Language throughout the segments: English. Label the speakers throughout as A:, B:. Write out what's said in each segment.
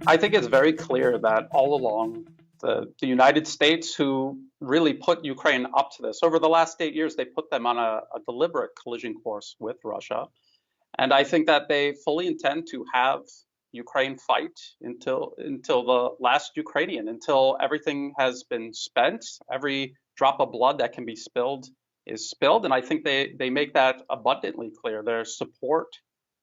A: I think it's very clear that all along the United States, who really put Ukraine up to this, over the last 8 years, they put them on a deliberate collision course with Russia. And I think that they fully intend to have Ukraine fight until the last Ukrainian, until everything has been spent, every drop of blood that can be spilled is spilled. And I think they make that abundantly clear. Their support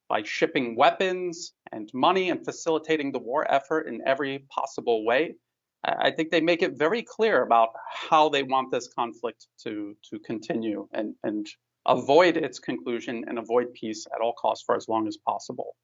A: by shipping weapons and money and facilitating the war effort in every possible way. I think they make it very clear about how they want this conflict to continue and avoid its conclusion and avoid peace at all costs for as long as possible.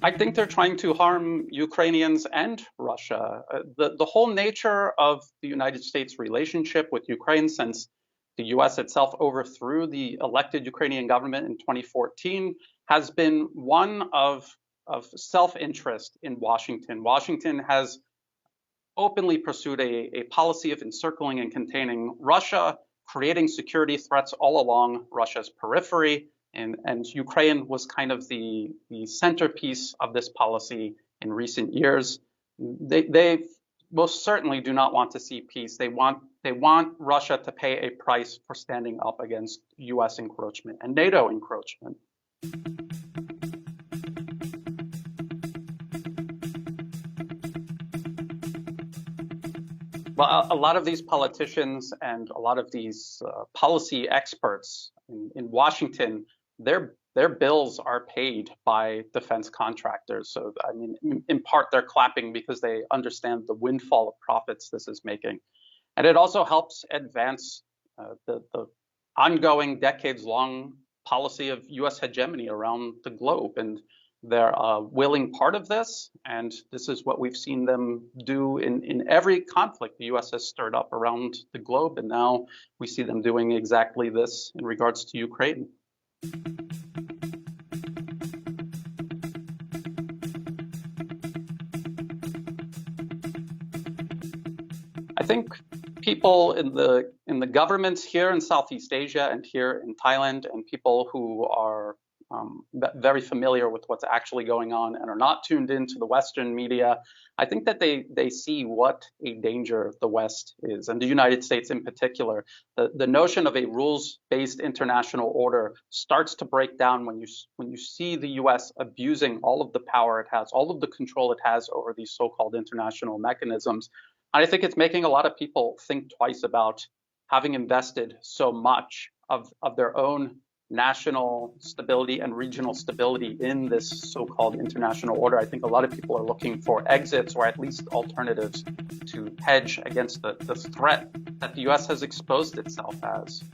A: I think they're trying to harm Ukrainians and Russia. The whole nature of the United States relationship with Ukraine since the US itself overthrew the elected Ukrainian government in 2014 has been one of self-interest in Washington. Washington has openly pursued a policy of encircling and containing Russia, creating security threats all along Russia's periphery. And Ukraine was kind of the centerpiece of this policy in recent years. They most certainly do not want to see peace. They want Russia to pay a price for standing up against US encroachment and NATO encroachment. Well, a lot of these politicians and a lot of these policy experts in Washington, their bills are paid by defense contractors. So, I mean, in part, they're clapping because they understand the windfall of profits this is making. And it also helps advance the ongoing decades-long policy of US hegemony around the globe. And they're a willing part of this, and this is what we've seen them do in every conflict the US has stirred up around the globe, and now we see them doing exactly this in regards to Ukraine. I think people in the governments here in Southeast Asia and here in Thailand, and people who are very familiar with what's actually going on and are not tuned into the Western media, I think that they see what a danger the West is, and the United States in particular. The notion of a rules-based international order starts to break down when you see the US abusing all of the power it has, all of the control it has over these so-called international mechanisms. And I think it's making a lot of people think twice about having invested so much of their own national stability and regional stability in this so-called international order. I think a lot of people are looking for exits or at least alternatives to hedge against the threat that the US has exposed itself as.